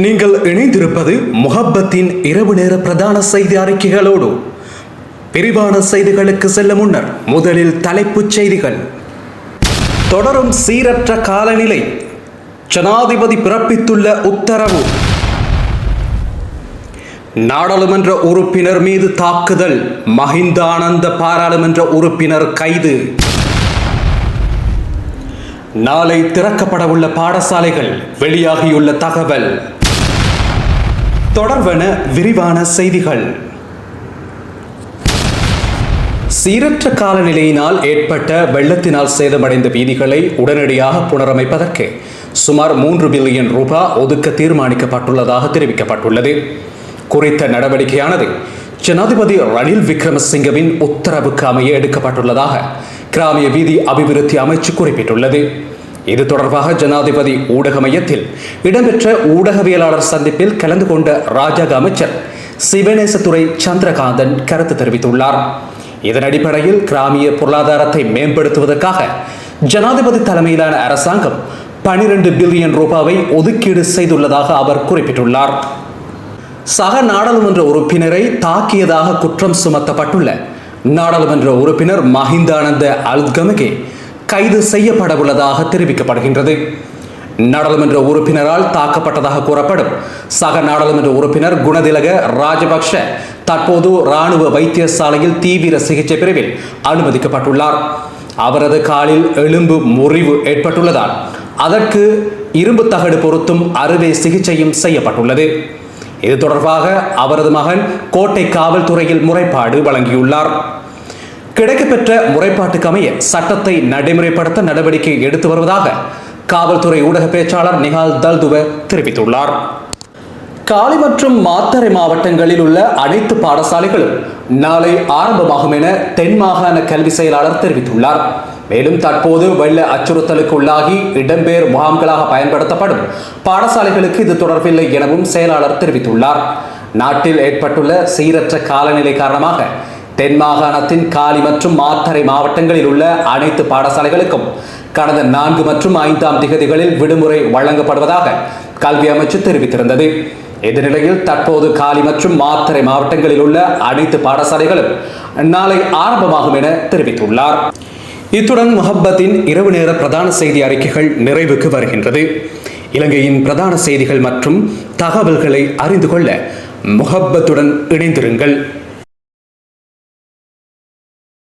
நீங்கள் இணைந்திருப்பது முஹப்பத்தின் இரவு நேர பிரதான செய்தி அறிக்கைகளோடு. விரிவான செய்திகளுக்கு செல்ல முன்னர் முதலில் தலைப்புச் செய்திகள். தொடரும் சீரற்ற காலநிலை, ஜனாதிபதி பிறப்பித்துள்ள உத்தரவு. நாடாளுமன்ற உறுப்பினர் மீது தாக்குதல், மஹிந்தானந்த பாராளுமன்ற உறுப்பினர் கைது. நாளை திறக்கப்படவுள்ள பாடசாலைகள், வெளியாகியுள்ள தகவல். தொடர்வன விரிவான செய்திகள். சீரற்ற காலநிலையினால் ஏற்பட்ட வெள்ளத்தினால் சேதமடைந்த வீதிகளை உடனடியாக புனரமைப்பதற்கு சுமார் 3 பில்லியன் ரூபாய் ஒதுக்க தீர்மானிக்கப்பட்டுள்ளதாக தெரிவிக்கப்பட்டுள்ளது. குறித்த நடவடிக்கையானது ஜனாதிபதி ரணில் விக்ரமசிங்கவின் உத்தரவுக்கு அமைய எடுக்கப்பட்டுள்ளதாக கிராமிய வீதி அபிவிருத்தி அமைச்சு குறிப்பிட்டுள்ளது. இது தொடர்பாக ஜனாதிபதி ஊடக மையத்தில் இடம்பெற்ற ஊடகவியலாளர் சந்திப்பில் கலந்து கொண்ட ராஜாங்க அமைச்சர் சிவனேசத்துறை சந்திரகாந்தன் கருத்து தெரிவித்துள்ளார். இதன் அடிப்படையில் கிராமிய பொருளாதாரத்தை மேம்படுத்துவதற்காக ஜனாதிபதி தலைமையிலான அரசாங்கம் 12 பில்லியன் ரூபாவை ஒதுக்கீடு செய்துள்ளதாக அவர் குறிப்பிட்டுள்ளார். சக நாடாளுமன்ற உறுப்பினரை தாக்கியதாக குற்றம் சுமத்தப்பட்டுள்ள நாடாளுமன்ற உறுப்பினர் மஹிந்தானந்த அல்கமகே கைது செய்யப்படவுள்ளதாக தெரிவிக்கப்படுகின்றது. நாடாளுமன்ற உறுப்பினரால் தாக்கப்பட்டதாக கூறப்படும் சக நாடாளுமன்ற உறுப்பினர் குணதிலக ராஜபக்ஷ தற்போது இராணுவ வைத்தியசாலையில் தீவிர சிகிச்சை பிரிவில் அனுமதிக்கப்பட்டுள்ளார். அவரது காலில் எலும்பு முறிவு ஏற்பட்டுள்ளதால் அதற்கு இரும்பு தகடு பொருத்தும் அறுவை சிகிச்சையும் செய்யப்பட்டுள்ளது. இது தொடர்பாக அவரது மகன் கோட்டை காவல்துறையில் முறைப்பாடு வழங்கியுள்ளார். கிடைக்கப்பெற்ற முறைப்பாட்டுக்கு அமைய சட்டத்தை நடைமுறைப்படுத்த நடவடிக்கை எடுத்து வருவதாக காவல்துறை ஊடக பேச்சாளர் நிகால் தல்துவ தெரிவித்துள்ளார். காலி மற்றும் மாத்தறை மாவட்டங்களில் உள்ள அனைத்து பாடசாலைகளும் நாளை ஆரம்பமாகும் என தென் மாகாண கல்வி செயலாளர் தெரிவித்துள்ளார். மேலும் தற்போது வெள்ள அச்சுறுத்தலுக்கு உள்ளாகி இடம்பெயர் முகாம்களாக பயன்படுத்தப்படும் பாடசாலைகளுக்கு இது தொடர்பில்லை எனவும் செயலாளர் தெரிவித்துள்ளார். நாட்டில் ஏற்பட்டுள்ள சீரற்ற காலநிலை காரணமாக தென் மாகாணத்தின் காலி மற்றும் மாத்தறை மாவட்டங்களில் உள்ள அனைத்து பாடசாலைகளுக்கும் கடந்த 4 மற்றும் 5ஆம் திகதிகளில் விடுமுறை வழங்கப்படுவதாக கல்வி அமைச்சு தெரிவித்திருந்தது. இந்த நிலையில் தற்போது காலி மற்றும் மாத்தறை மாவட்டங்களில் உள்ள அனைத்து பாடசாலைகளும் நாளை ஆரம்பமாகும் என தெரிவித்துள்ளார். இத்துடன் முஹப்பத்தின் இரவு நேர பிரதான செய்தி அறிக்கைகள் நிறைவுக்கு வருகின்றது. இலங்கையின் பிரதான செய்திகள் மற்றும் தகவல்களை அறிந்து கொள்ள முஹப்பத்துடன் இணைந்திருங்கள்.